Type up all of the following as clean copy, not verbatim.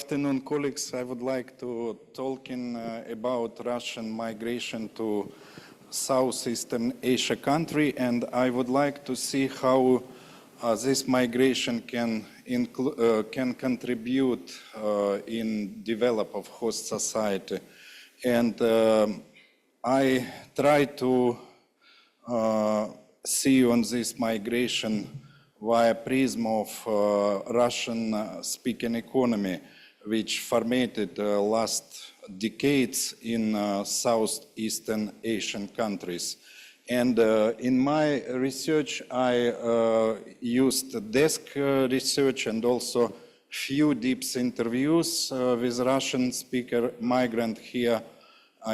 afternoon, colleagues. I would like to talk about Russian migration to Southeastern Asia country, and I would like to see how this migration can contribute in develop of host society. And I try to see on this migration via prism of Russian-speaking economy, which formated last decades in Southeastern Asian countries. And in my research, I used desk research and also few deep interviews with Russian speaker migrant here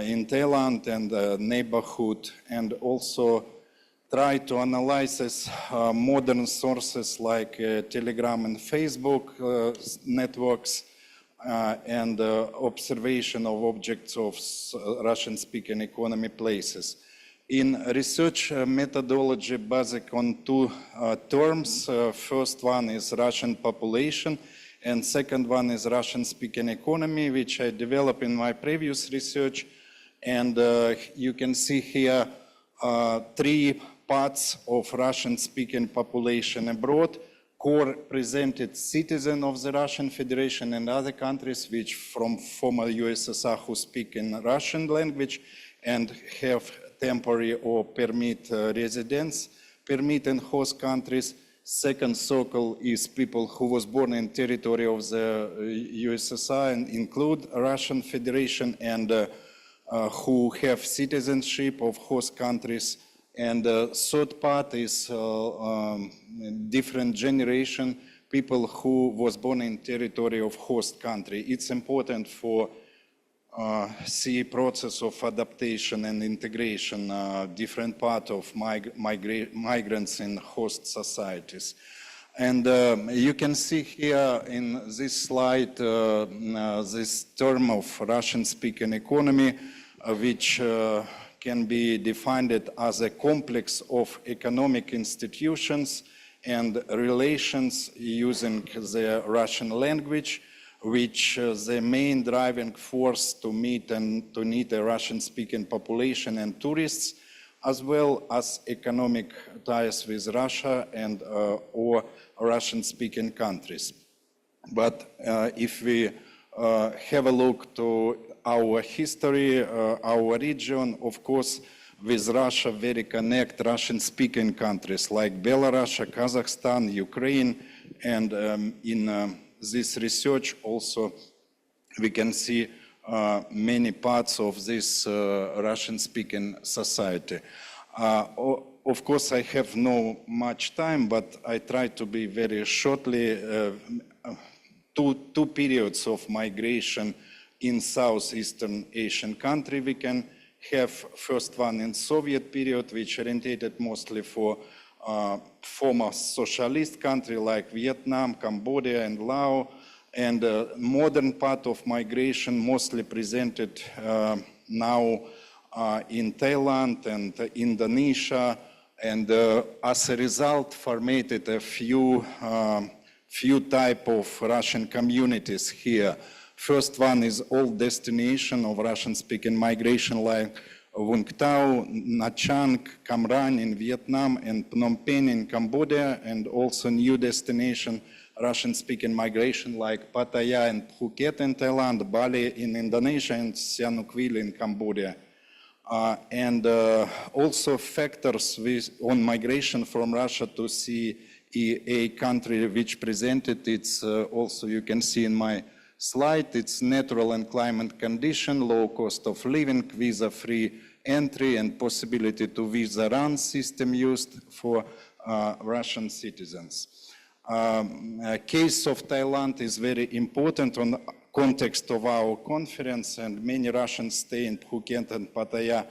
in Thailand and neighborhood, and also try to analyze modern sources like Telegram and Facebook networks and observation of objects of Russian-speaking economy places. In research methodology based on two terms, first one is Russian population and second one is Russian-speaking economy, which I developed in my previous research. And you can see here three parts of Russian-speaking population abroad, core presented citizen of the Russian Federation and other countries which from former USSR who speak in Russian language and have temporary or permit residence permit in host countries. Second circle is people who was born in territory of the USSR and include Russian Federation and who have citizenship of host countries. And the third part is different generation, people who was born in territory of host country. It's important for see process of adaptation and integration, different part of migrants in host societies. And you can see here in this slide this term of Russian-speaking economy, which can be defined as a complex of economic institutions and relations using the Russian language, which the main driving force to meet and to need a Russian-speaking population and tourists, as well as economic ties with Russia and or Russian-speaking countries. But if we have a look to our history, our region, of course, with Russia very connect Russian-speaking countries like Belarus, Kazakhstan, Ukraine, and in this research also we can see many parts of this Russian-speaking society. Of course, I have no much time, but I try to be very shortly two periods of migration in Southeastern Asian country. We can have first one in Soviet period, which orientated mostly for former socialist country like Vietnam, Cambodia, and Laos, and modern part of migration mostly presented now in Thailand and Indonesia, and as a result formatted a few type of Russian communities here. First one is all destination of Russian-speaking migration like Vung Tau, Nha Trang, Cam Ranh in Vietnam, and Phnom Penh in Cambodia, and also new destination Russian-speaking migration like Pattaya and Phuket in Thailand, Bali in Indonesia, and Sihanoukville in Cambodia. And also factors on migration from Russia to CEA country which presented, it's also you can see in my slide, it's natural and climate condition, low cost of living, visa-free entry, and possibility to visa-run system used for Russian citizens. Case of Thailand is very important on the context of our conference, and many Russians stay in Phuket and Pattaya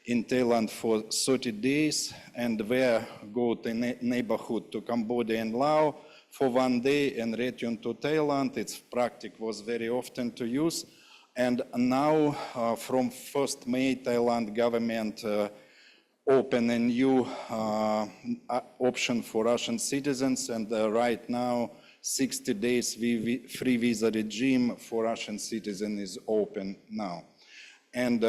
in Thailand for 30 days, and where go to neighborhood to Cambodia and Laos for 1 day and return to Thailand. Its practice was very often to use. And now from 1st May, Thailand government open a new option for Russian citizens, and right now 60 days free visa regime for Russian citizens is open now. And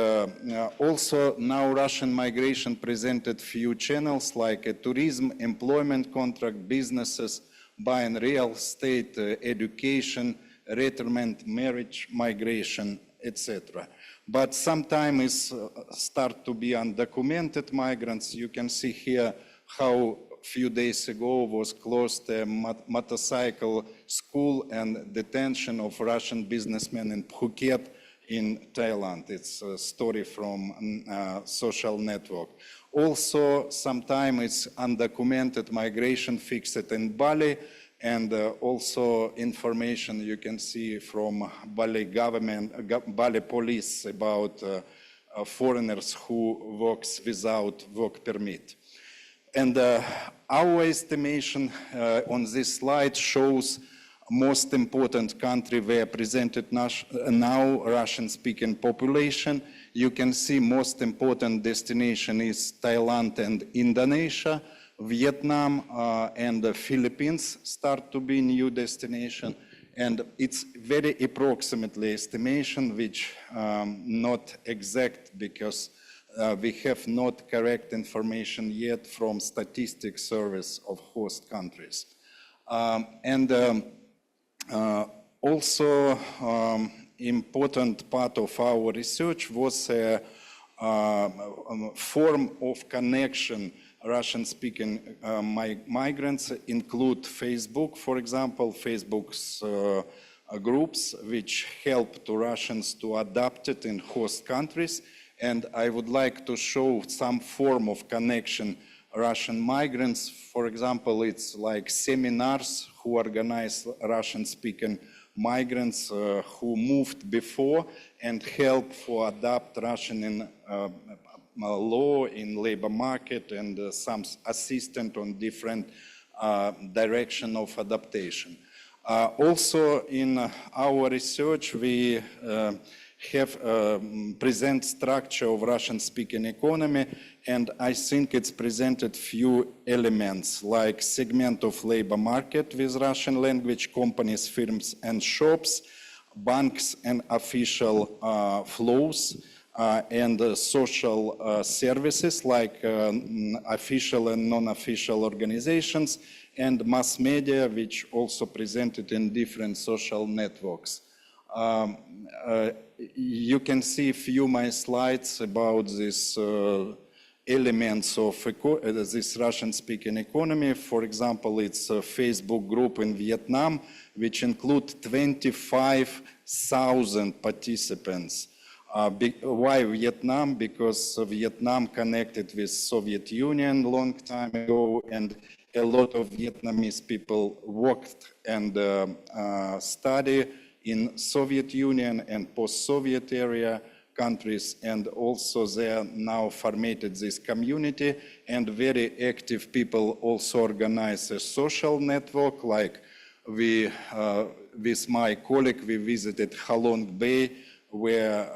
also now Russian migration presented few channels like tourism, employment contract, businesses, buying real estate, education, retirement, marriage, migration, etc. But sometimes start to be undocumented migrants. You can see here how a few days ago was closed a motorcycle school and detention of Russian businessmen in Phuket in Thailand. It's a story from social network. Also, sometimes it's undocumented migration fixed in Bali, and also information you can see from Bali government, Bali police about foreigners who works without work permit. And our estimation on this slide shows most important country where presented now Russian-speaking population. You can see most important destination is Thailand and Indonesia. Vietnam and the Philippines start to be new destination, and it's very approximately estimation, which not exact because we have not correct information yet from statistics service of host countries. Also important part of our research was a form of connection. Russian-speaking migrants include Facebook, for example, Facebook's groups which help to Russians to adapt it in host countries. And I would like to show some form of connection Russian migrants. For example, it's like seminars who organize Russian-speaking migrants who moved before and help for adapt Russian in law, in labor market, and some assistance on different direction of adaptation. Also in our research, we have present structure of Russian-speaking economy, and I think it's presented few elements like segment of labor market with Russian language, companies, firms, and shops, banks and official flows, and social services like official and non-official organizations, and mass media, which also presented in different social networks. You can see a few my slides about these elements of this Russian-speaking economy. For example, it's a Facebook group in Vietnam, which include 25,000 participants. Why Vietnam? Because Vietnam connected with Soviet Union long time ago, and a lot of Vietnamese people worked and study in Soviet Union and post-Soviet area countries, and also they now formatted this community, and very active people also organize a social network. Like we, with my colleague, we visited Halong Bay, where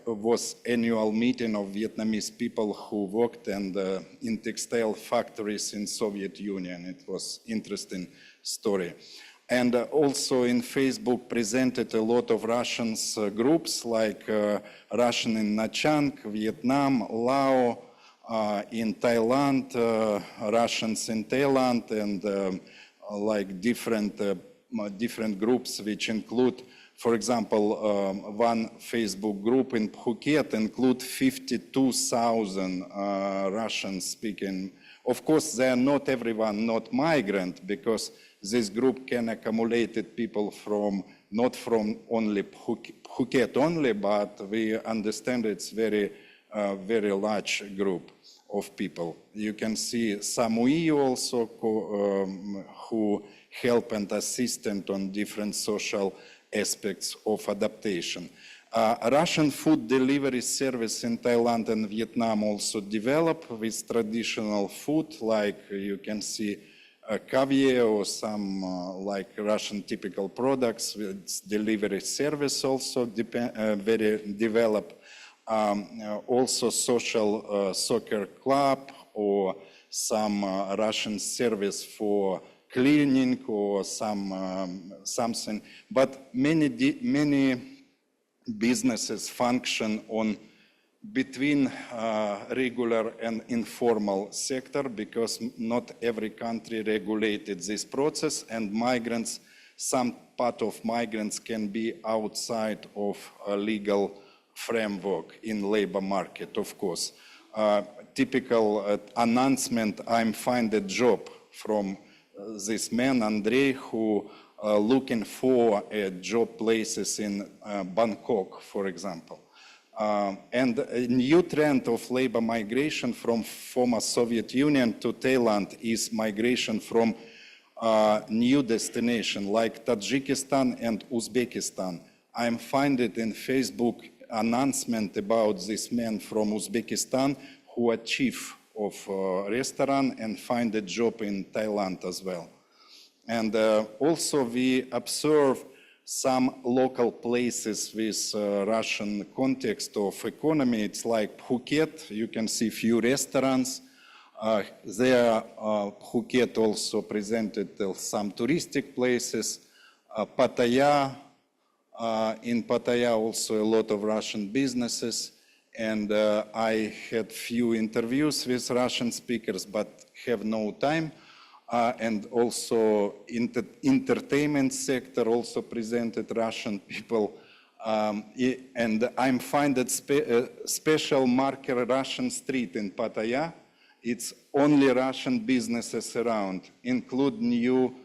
was annual meeting of Vietnamese people who worked in textile factories in Soviet Union. It was interesting story. And also in Facebook presented a lot of Russians groups like Russian in Nha Trang, Vietnam, Laos, in Thailand, Russians in Thailand, and like different groups which include, for example, one Facebook group in Phuket include 52,000 Russian speaking. Of course, they are not everyone not migrant, because this group can accumulate people from not from only Phuket only, but we understand it's very large group of people. You can see Samui also who help and assist on different social aspects of adaptation. Russian food delivery service in Thailand and Vietnam also developed with traditional food, like you can see caviar or some like Russian typical products. With delivery service also very developed. Also social soccer club or some Russian service for cleaning or something. But many businesses function on between regular and informal sector because not every country regulated this process, and migrants, some part of migrants can be outside of a legal framework in labor market, of course. Typical announcement, I'm find a job from this man, Andrei, who looking for job places in Bangkok, for example. And a new trend of labor migration from former Soviet Union to Thailand is migration from new destination like Tajikistan and Uzbekistan. I'm finding in Facebook announcement about this man from Uzbekistan who are chief of a restaurant and find a job in Thailand as well. And also we observe some local places with Russian context of economy. It's like Phuket. You can see few restaurants. There, Phuket also presented some touristic places. Pattaya, in Pattaya also a lot of Russian businesses. And I had few interviews with Russian speakers, but have no time. And also entertainment sector also presented Russian people. And I'm finding special marker Russian street in Pattaya. It's only Russian businesses around, include new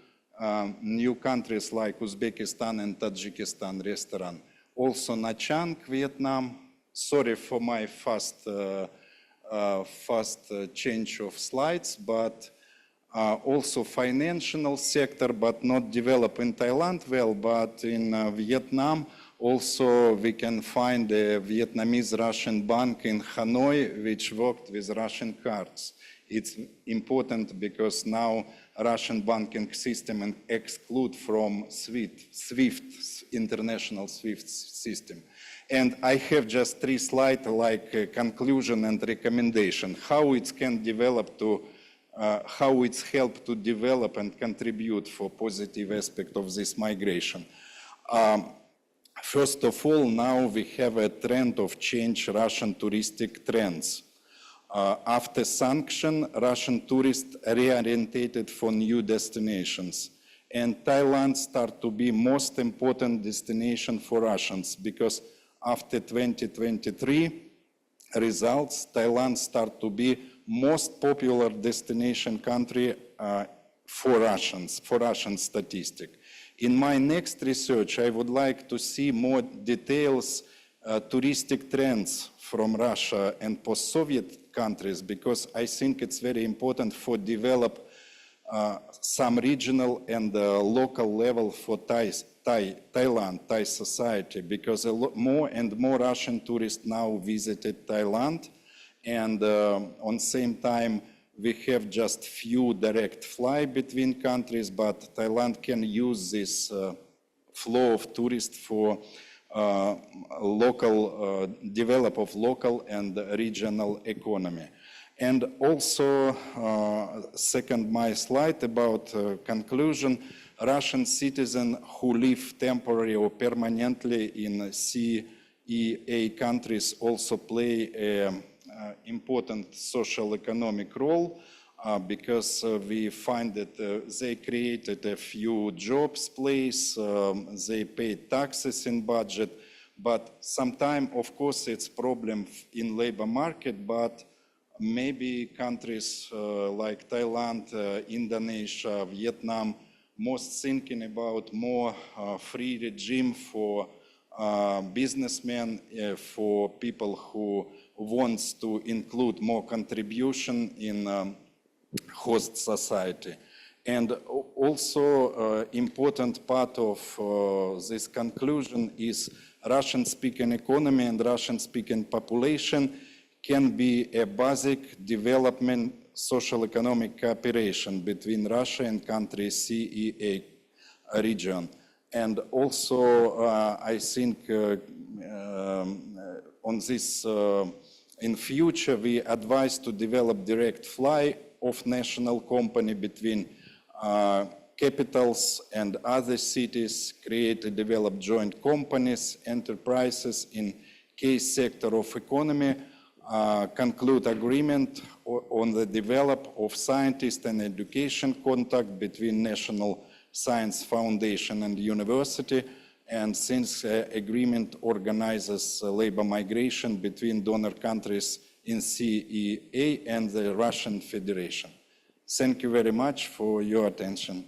countries like Uzbekistan and Tajikistan restaurant. Also Nha Trang, Vietnam. Sorry for my fast change of slides, but also financial sector, but not developed in Thailand well, but in Vietnam. Also, we can find a Vietnamese Russian bank in Hanoi, which worked with Russian cards. It's important because now Russian banking system exclude from SWIFT, international SWIFT system. And I have just 3 slides like conclusion and recommendation, how it can develop to how it's helped to develop and contribute for positive aspect of this migration. First of all, now we have a trend of change Russian touristic trends. After sanction, Russian tourists reorientated for new destinations. And Thailand start to be most important destination for Russians because after 2023 results, Thailand start to be most popular destination country for Russian statistic. In my next research, I would like to see more details, touristic trends from Russia and post-Soviet countries, because I think it's very important for develop some regional and local level for Thailand, Thai society, because more and more Russian tourists now visited Thailand. And on same time, we have just few direct fly between countries, but Thailand can use this flow of tourists for develop of local and regional economy. And also, second my slide about conclusion, Russian citizens who live temporarily or permanently in CEA countries also play an important social economic role because we find that they created a few jobs place, they paid taxes in budget, but sometimes, of course, it's problem in labor market, but maybe countries like Thailand, Indonesia, Vietnam, most thinking about more free regime for businessmen, for people who wants to include more contribution in host society. And also important part of this conclusion is Russian-speaking economy and Russian-speaking population can be a basic development social economic cooperation between Russia and countries CEA region. And also I think on this in future we advise to develop direct fly of national company between capitals and other cities, create and develop joint companies, enterprises in key sector of economy, conclude agreement on the development of scientist and education contact between National Science Foundation and university, and since agreement organizes labor migration between donor countries in CEA and the Russian Federation. Thank you very much for your attention.